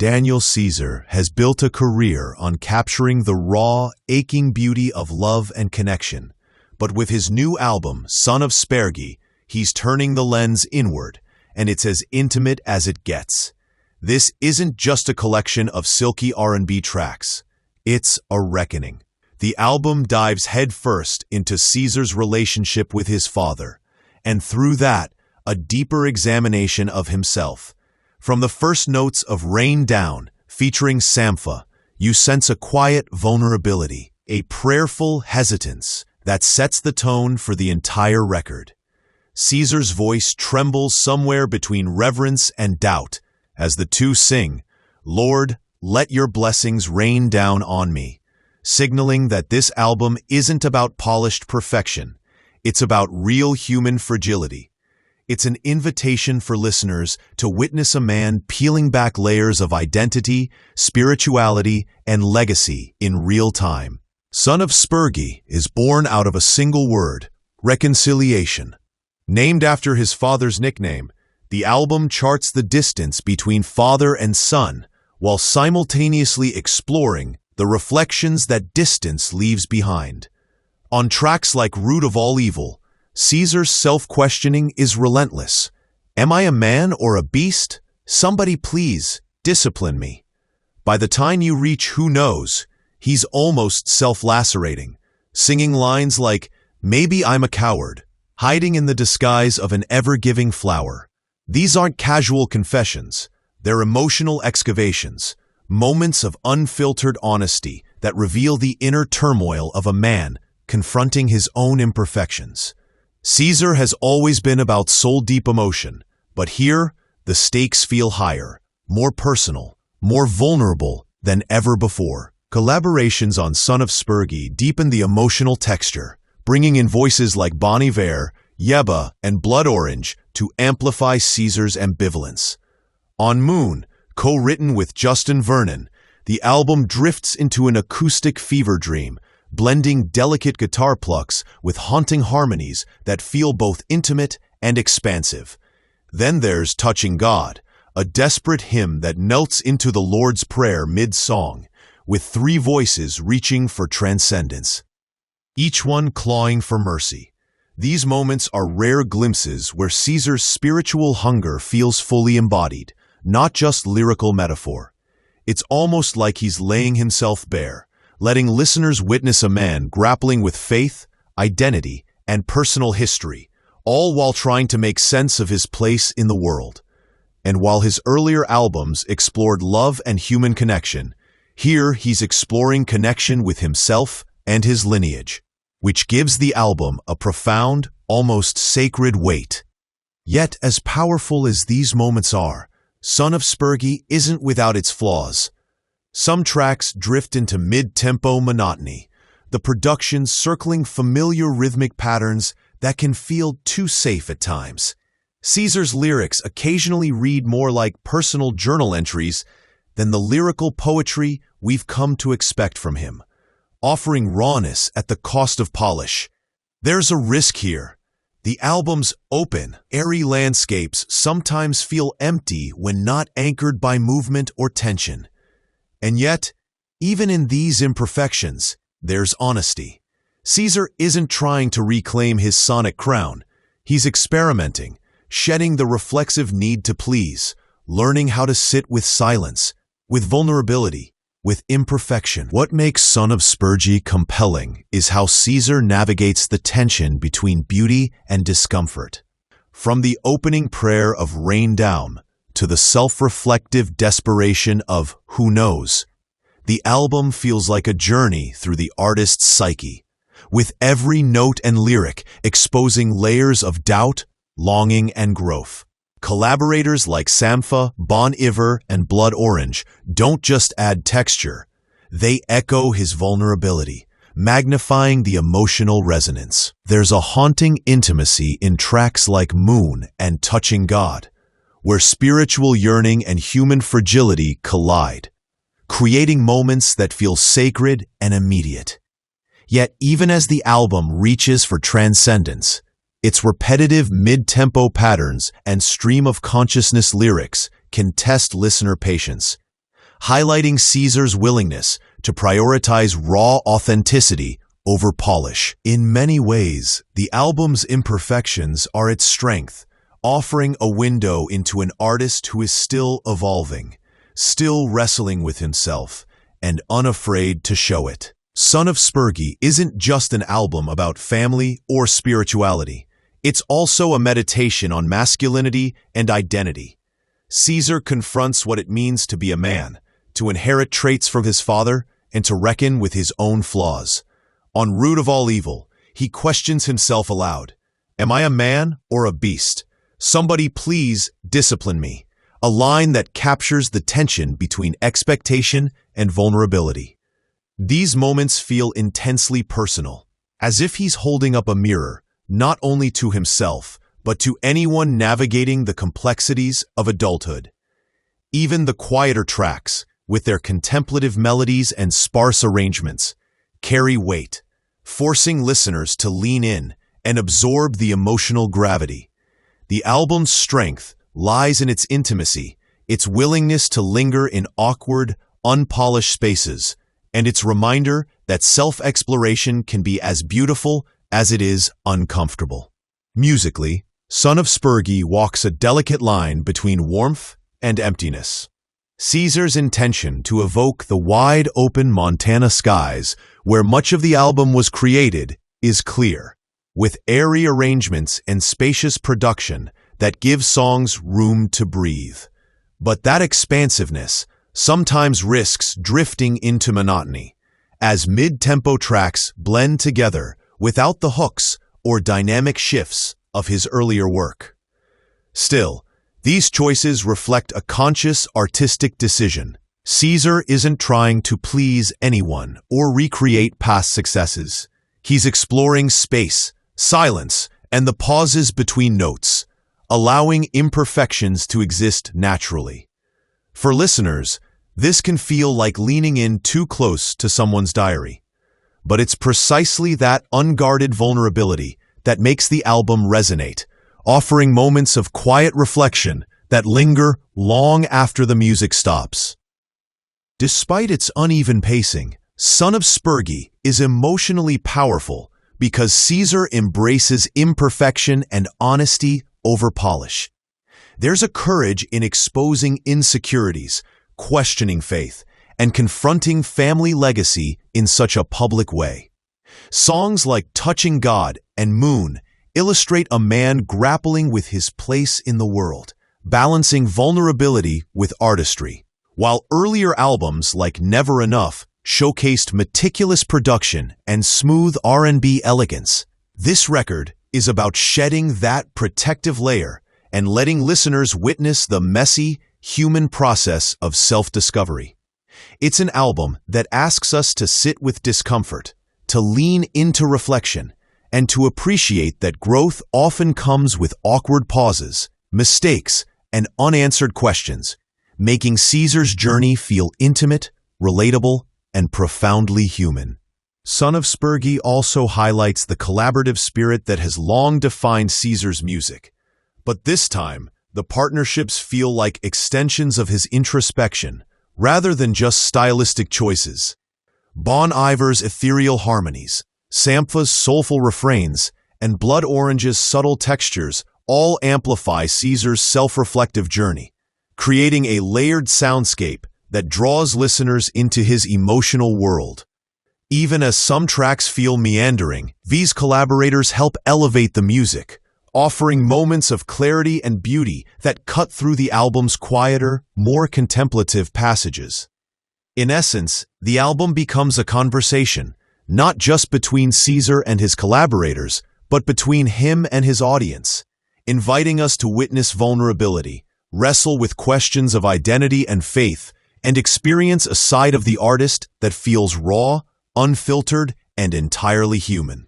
Daniel Caesar has built a career on capturing the raw, aching beauty of love and connection. But with his new album, Son of Spergi, he's turning the lens inward, and it's as intimate as it gets. This isn't just a collection of silky R&B tracks. It's a reckoning. The album dives headfirst into Caesar's relationship with his father, and through that, a deeper examination of himself. From the first notes of Rain Down, featuring Sampha, you sense a quiet vulnerability, a prayerful hesitance that sets the tone for the entire record. Caesar's voice trembles somewhere between reverence and doubt as the two sing, "Lord, let your blessings rain down on me," signaling that this album isn't about polished perfection. It's about real human fragility. It's an invitation for listeners to witness a man peeling back layers of identity, spirituality, and legacy in real time. Son of Spergi is born out of a single word, reconciliation. Named after his father's nickname, the album charts the distance between father and son, while simultaneously exploring the reflections that distance leaves behind. On tracks like Root of All Evil, Caesar's self-questioning is relentless. Am I a man or a beast? Somebody please discipline me. By the time you reach Who Knows, he's almost self-lacerating, singing lines like, "Maybe I'm a coward, hiding in the disguise of an ever-giving flower." These aren't casual confessions. They're emotional excavations, moments of unfiltered honesty that reveal the inner turmoil of a man confronting his own imperfections. Caesar has always been about soul-deep emotion, but here, the stakes feel higher, more personal, more vulnerable than ever before. Collaborations on Son of Spergi deepen the emotional texture, bringing in voices like Bon Iver, Yebba, and Blood Orange to amplify Caesar's ambivalence. On Moon, co-written with Justin Vernon, the album drifts into an acoustic fever dream, blending delicate guitar plucks with haunting harmonies that feel both intimate and expansive. Then there's Touching God, a desperate hymn that melts into the Lord's Prayer mid-song, with three voices reaching for transcendence, each one clawing for mercy. These moments are rare glimpses where Caesar's spiritual hunger feels fully embodied, not just lyrical metaphor. It's almost like he's laying himself bare, letting listeners witness a man grappling with faith, identity, and personal history, all while trying to make sense of his place in the world. And while his earlier albums explored love and human connection, here he's exploring connection with himself and his lineage, which gives the album a profound, almost sacred weight. Yet, as powerful as these moments are, Son of Spergi isn't without its flaws. Some tracks drift into mid-tempo monotony, the production circling familiar rhythmic patterns that can feel too safe at times. Caesar's lyrics occasionally read more like personal journal entries than the lyrical poetry we've come to expect from him, offering rawness at the cost of polish. There's a risk here. The album's open, airy landscapes sometimes feel empty when not anchored by movement or tension. And yet, even in these imperfections, there's honesty. Caesar isn't trying to reclaim his sonic crown. He's experimenting, shedding the reflexive need to please, learning how to sit with silence, with vulnerability, with imperfection. What makes Son of Spergi compelling is how Caesar navigates the tension between beauty and discomfort. From the opening prayer of Rain Down to the self-reflective desperation of Who Knows, the album feels like a journey through the artist's psyche, with every note and lyric exposing layers of doubt, longing, and growth. Collaborators like Sampha, Bon Iver, and Blood Orange don't just add texture, they echo his vulnerability, magnifying the emotional resonance. There's a haunting intimacy in tracks like Moon and Touching God, where spiritual yearning and human fragility collide, creating moments that feel sacred and immediate. Yet even as the album reaches for transcendence, its repetitive mid-tempo patterns and stream-of-consciousness lyrics can test listener patience. highlighting Caesar's willingness to prioritize raw authenticity over polish. In many ways, the album's imperfections are its strength, offering a window into an artist who is still evolving, still wrestling with himself, and unafraid to show it. Son of Spergi isn't just an album about family or spirituality. It's also a meditation on masculinity and identity. Caesar confronts what it means to be a man, to inherit traits from his father, and to reckon with his own flaws. En route of all evil, he questions himself aloud. Am I a man or a beast? Somebody please discipline me. A line that captures the tension between expectation and vulnerability. These moments feel intensely personal, as if he's holding up a mirror, not only to himself, but to anyone navigating the complexities of adulthood. Even the quieter tracks, with their contemplative melodies and sparse arrangements, carry weight, forcing listeners to lean in and absorb the emotional gravity. The album's strength lies in its intimacy, its willingness to linger in awkward, unpolished spaces, and its reminder that self-exploration can be as beautiful as it is uncomfortable. Musically, Son of Spergi walks a delicate line between warmth and emptiness. Caesar's intention to evoke the wide-open Montana skies where much of the album was created is clear, with airy arrangements and spacious production that give songs room to breathe. But that expansiveness sometimes risks drifting into monotony, as mid-tempo tracks blend together without the hooks or dynamic shifts of his earlier work. Still, these choices reflect a conscious artistic decision. Caesar isn't trying to please anyone or recreate past successes. He's exploring space, silence, and the pauses between notes, allowing imperfections to exist naturally. For listeners, this can feel like leaning in too close to someone's diary. But it's precisely that unguarded vulnerability that makes the album resonate, offering moments of quiet reflection that linger long after the music stops. Despite its uneven pacing, Son of Spergi is emotionally powerful because Caesar embraces imperfection and honesty over polish. There's a courage in exposing insecurities, questioning faith, and confronting family legacy in such a public way. Songs like Touching God and Moon illustrate a man grappling with his place in the world, balancing vulnerability with artistry. While earlier albums like Never Enough showcased meticulous production and smooth R&B elegance, this record is about shedding that protective layer and letting listeners witness the messy, human process of self-discovery. It's an album that asks us to sit with discomfort, to lean into reflection, and to appreciate that growth often comes with awkward pauses, mistakes, and unanswered questions, making Caesar's journey feel intimate, relatable, and profoundly human. Son of Spergi also highlights the collaborative spirit that has long defined Caesar's music. But this time, the partnerships feel like extensions of his introspection, rather than just stylistic choices. Bon Iver's ethereal harmonies, Sampha's soulful refrains, and Blood Orange's subtle textures all amplify Caesar's self-reflective journey, creating a layered soundscape that draws listeners into his emotional world. Even as some tracks feel meandering, these collaborators help elevate the music, offering moments of clarity and beauty that cut through the album's quieter, more contemplative passages. In essence, the album becomes a conversation, not just between Caesar and his collaborators, but between him and his audience, inviting us to witness vulnerability, wrestle with questions of identity and faith, and experience a side of the artist that feels raw, unfiltered, and entirely human.